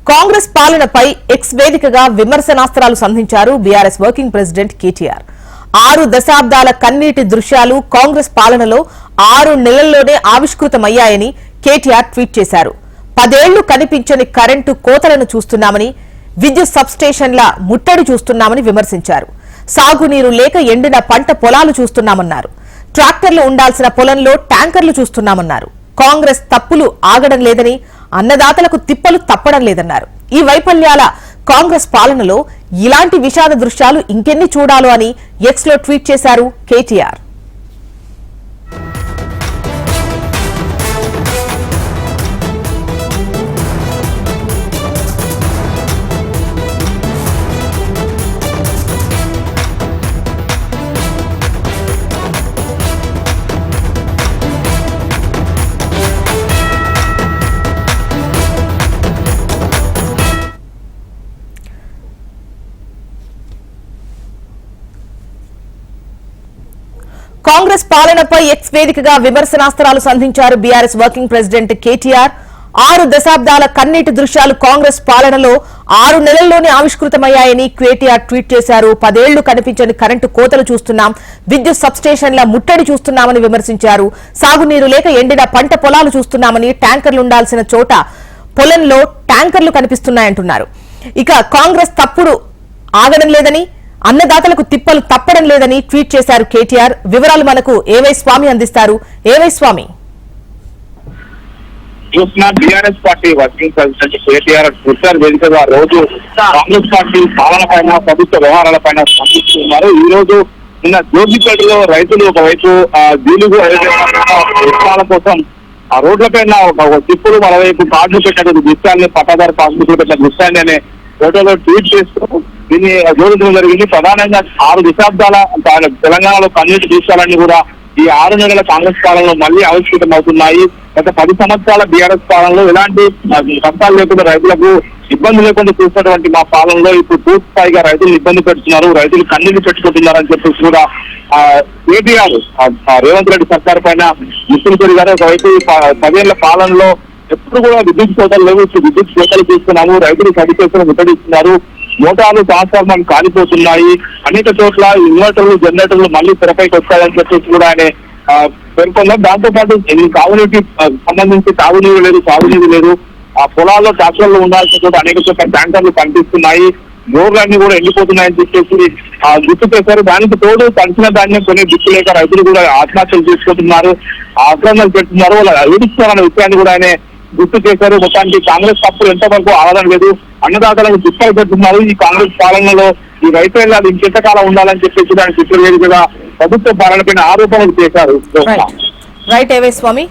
కాంగ్రెస్ పాలనపై ఎక్స్ వేదికగా విమర్శనాస్త్రాలు సంధించారు BRS working president KTR. 6 దశాబ్దాల కన్నీటి దృశ్యాలు కాంగ్రెస్ పాలనలో 6 నెలల్లోనే ఆవిష్కృతమయ్యాయని కేటీఆర్ ట్వీట్ చేశారు. 10 ఏళ్లు కనిపించని కరెంటు కోతలను చూస్తున్నామని, విద్యుత్ సబ్స్టేషన్ల ముట్టడి చూస్తున్నామని విమర్శించారు. సాగునీరు లేక ఎండిన పంట పొలాలు చూస్తున్నామన్నారు. ట్రాక్టర్లు ఉండాల్సిన పొలంలో ట్యాంకర్లు చూస్తున్నామన్నారు. కాంగ్రెస్ తప్పులు ఆగడం లేదని, అన్నదాతలకు తిప్పలు తప్పడం లేదన్నారు. ఈ వైఫల్యాల కాంగ్రెస్ పాలనలో ఇలాంటి విషాద దృశ్యాలు ఇంకెన్ని చూడాలో అని ఎక్స్ లో ట్వీట్ చేశారు కేటీఆర్. కాంగ్రెస్ పాలనపై ఎక్స్ వేదికగా విమర్శనాస్త్రాలు సంధించారు బీఆర్ఎస్ వర్కింగ్ ప్రెసిడెంట్ కేటీఆర్. 6 దశాబ్దాల కన్నీటి దృశ్యాలు కాంగ్రెస్ పాలనలో 6 నెలల్లోనే ఆవిష్కృతమయ్యాయని కేటీఆర్ ట్వీట్ చేశారు. 10 ఏళ్లు కనిపించని కరెంటు కోతలు చూస్తున్నాం, విద్యుత్ సబ్స్టేషన్ల ముట్టడి చూస్తున్నామని విమర్శించారు. సాగునీరు లేక ఎండిన పంట పొలాలు చూస్తున్నామని, ట్యాంకర్లు ఉండాల్సిన చోట పొలంలో ట్యాంకర్లు కనిపిస్తున్నాయంటున్నారు. ఇక కాంగ్రెస్ తప్పుడు ఆగడం లేదని, అన్నదాతలకు తిప్పలు తప్పడం లేదని ట్వీట్ చేశారు కేటీఆర్. వివరాలు మనకు ఏవై స్వామి అందిస్తారు. ఏవై Swamy, BRS party working president KTR Twitter వేదికగా రోజు కాంగ్రెస్ పార్టీ పాలన పైన, ప్రభుత్వ వ్యవహారాల పైన స్పందిస్తున్నారు. ఈ రోజు నిన్న జోగిపేటలో రైతులు ఒకవైపు జీలుగు విత్తనాల కోసం ఆ రోడ్ల పైన ఒక తిప్పులు మరోవైపు కార్డులు పెట్టిన దృశ్యాన్ని, పట్టాదారు పాస్బుక్లు పెట్టిన దృశ్యాన్ని అనే ఫోటోలో ట్వీట్ చేస్తూ దీన్ని జోడించడం జరిగింది. ప్రధానంగా 6 దశాబ్దాల తెలంగాణలో కన్నీటి దృశ్యాలన్నీ కూడా ఈ 6 నెలల కాంగ్రెస్ పాలనలో మళ్లీ ఆవిష్కృతం అవుతున్నాయి. గత 10 సంవత్సరాల బీఆర్ఎస్ పాలనలో ఎలాంటి కష్టాలు లేకుండా, రైతులకు ఇబ్బంది లేకుండా చూసినటువంటి మా పాలనలో ఇప్పుడు పూర్తి స్థాయిగా రైతులు ఇబ్బంది పెడుతున్నారు, రైతులు కన్నీళ్లు పెట్టుకుంటున్నారు అని చెప్పేసి కూడా కేటీఆర్ రేవంత్ రెడ్డి సర్కార్ పైన ముఖ్యమంత్రి గారు ఒకవైపు 10 ఏళ్ల పాలనలో ఎప్పుడు కూడా విద్యుత్ కోతలు లేవు, విద్యుత్ కోతలు తీసుకున్నాము, రైతులు సరిచేసిన ముట్టడిస్తున్నారు, మోటార్లు ట్రాన్స్ఫార్మర్లు కాలిపోతున్నాయి, అనేక చోట్ల ఇన్వర్టర్లు, జనరేటర్లు మళ్లీ తెరపైకి వస్తాయని చెప్పేసి కూడా ఆయన పేర్కొన్నారు. దాంతో పాటు తాగునీటికి సంబంధించి తాగునీరు లేదు, సాగునీరు లేదు, ఆ పొలాల్లో ట్రాక్టర్లు ఉండాల్సిన చోట అనేక చోట్ల ట్యాంకర్లు కనిపిస్తున్నాయి, రోడ్లన్నీ కూడా ఎండిపోతున్నాయని చెప్పేసి గుర్తు చేశారు. దానికి తోడు తడిసిన ధాన్యం కొనే దిక్కు లేక రైతులు కూడా ఆత్మహత్యలు చేసుకుంటున్నారు, ఆక్రమణలు పెడుతున్నారు, వాళ్ళు అవిడిస్తున్నారన్న విషయాన్ని కూడా ఆయన గుర్తు చేశారు. మొత్తానికి కాంగ్రెస్ తప్పులు ఎంతవరకు ఆగడం లేదు, అన్నదాతలకు దిక్కలు పెడుతున్నారు. ఈ కాంగ్రెస్ పాలనలో ఈ వైఫల్యాలు ఇంకెంతకాలం ఉండాలని చెప్పేసి దాని చిత్ర వేదికగా ప్రభుత్వ పాలనపైన ఆరోపణలు చేశారు. రైట్ ఏవై స్వామి.